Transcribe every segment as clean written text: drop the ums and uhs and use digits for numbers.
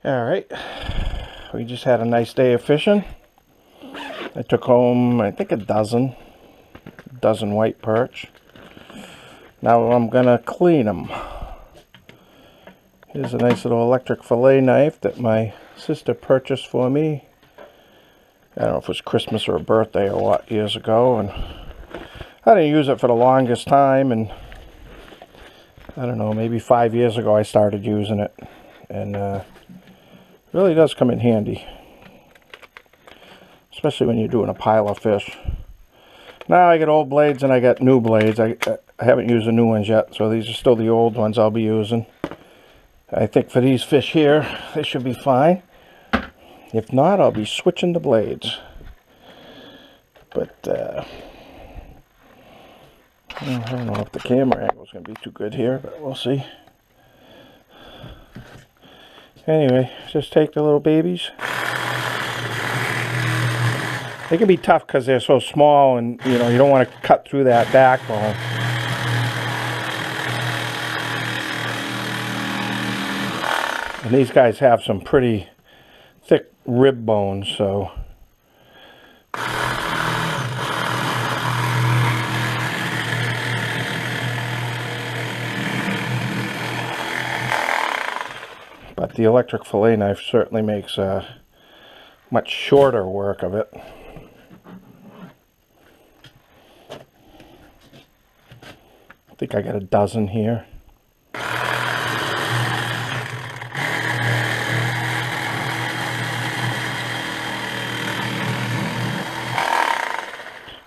Alright, we just had a nice day of fishing. I took home, I think, a dozen white perch. Now I'm gonna clean them. Here's a nice little electric fillet knife that my sister purchased for me. I don't know if it was Christmas or a birthday or what, years ago, and I didn't use it for the longest time, and I don't know, maybe 5 years ago I started using it, and really does come in handy, especially when you're doing a pile of fish. Now I get old blades and I got new blades. I haven't used the new ones yet, so these are still the old ones I'll be using. I think for these fish here, they should be fine. If not, I'll be switching the blades. But I don't know if the camera angle is going to be too good here, but we'll see. Anyway, just take the little babies. They can be tough because they're so small, and you don't want to cut through that backbone. And these guys have some pretty thick rib bones, so but the electric fillet knife certainly makes much shorter work of it. I think I got a dozen here.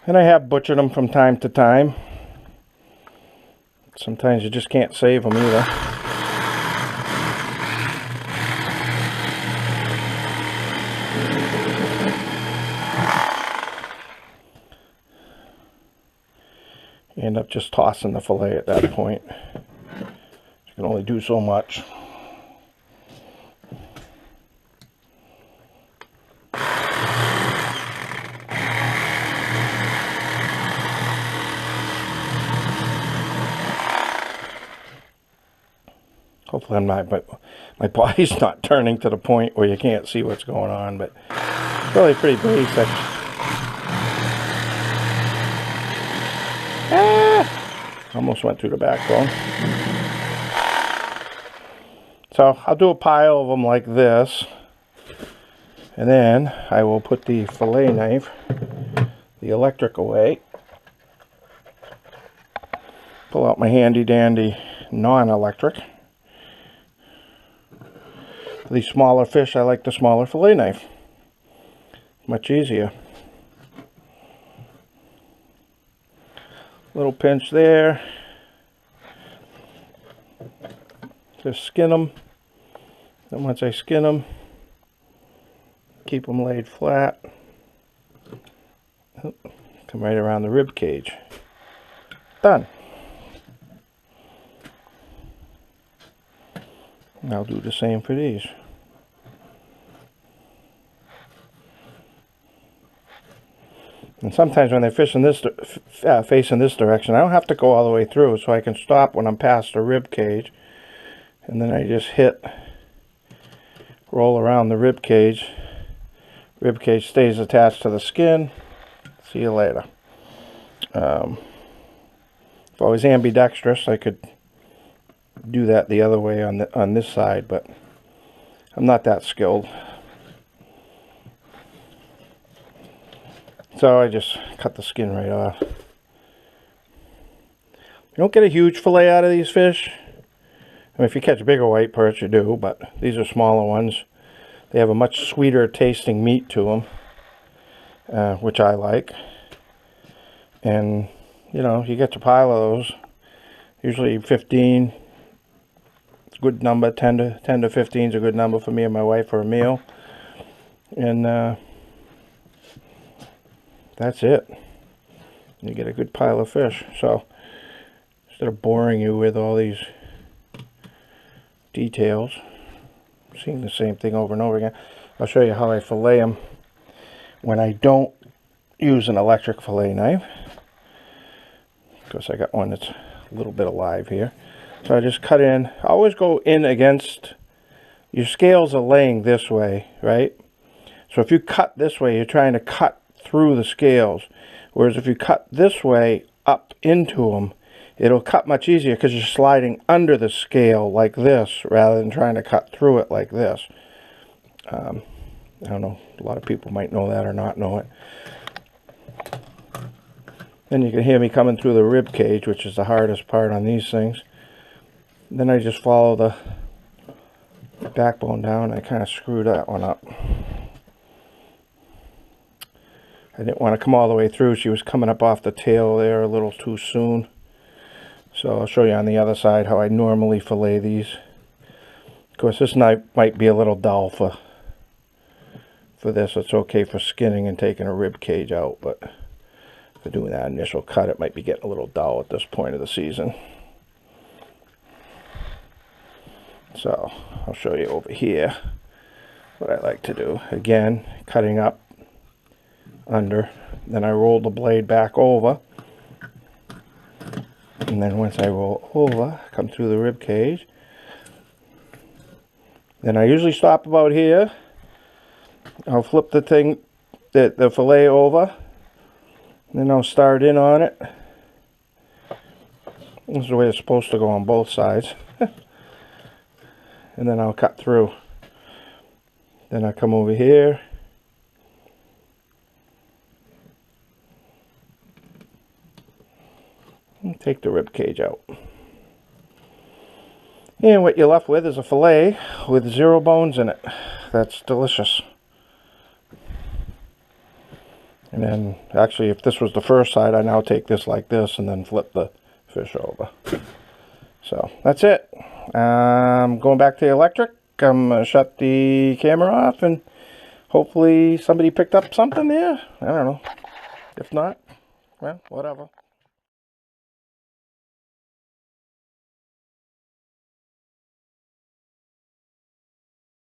And I have butchered them from time to time. Sometimes you just can't save them either. You end up just tossing the fillet at that point. You can only do so much. Hopefully I'm not, but my body's not turning to the point where you can't see what's going on, but it's really pretty basic. Almost went through the backbone. So I'll do a pile of them like this, and then I will put the fillet knife, the electric, away. Pull out my handy dandy non-electric. For these smaller fish, I like the smaller fillet knife. Much easier. Little pinch there. Just skin them. And once I skin them, keep them laid flat. Come right around the rib cage. Done. And I'll do the same for these. And sometimes when they're facing this direction, I don't have to go all the way through, so I can stop when I'm past the rib cage, and then I just roll around the rib cage. Rib cage stays attached to the skin. See you later. If I was ambidextrous, I could do that the other way on this side, but I'm not that skilled. So I just cut the skin right off. You don't get a huge fillet out of these fish. I mean, if you catch bigger white perch, you do, but these are smaller ones. They have a much sweeter tasting meat to them, which I like. And, you get your pile of those. Usually 15. It's a good number. 10 to 15 is a good number for me and my wife for a meal. And that's it. You get a good pile of fish. So instead of boring you with all these details, seeing the same thing over and over again, I'll show you how I fillet them when I don't use an electric fillet knife. Of course, I got one that's a little bit alive here. So I just cut in. I always go in against your scales are laying this way, right? So if you cut this way, you're trying to cut through the scales. Whereas if you cut this way up into them, it'll cut much easier because you're sliding under the scale like this rather than trying to cut through it like this. I don't know, a lot of people might know that or not know it. Then you can hear me coming through the rib cage, which is the hardest part on these things. Then I just follow the backbone down. I kind of screwed that one up. I didn't want to come all the way through. She was coming up off the tail there a little too soon. So I'll show you on the other side how I normally fillet these. Of course, this knife might be a little dull for this. It's okay for skinning and taking a rib cage out, but for doing that initial cut, it might be getting a little dull at this point of the season. So I'll show you over here what I like to do. Again, cutting up under, then I roll the blade back over, and then once I roll over, come through the rib cage. Then I usually stop about here. I'll flip the thing, the fillet over, and then I'll start in on it. This is the way it's supposed to go on both sides. And then I'll cut through. Then I come over here. And take the rib cage out. And what you're left with is a fillet with 0 bones in it. That's delicious. And then, actually, if this was the first side, I now take this like this and then flip the fish over. So, that's it. Going back to the electric. I'm going to shut the camera off and hopefully somebody picked up something there. I don't know. If not, well, whatever.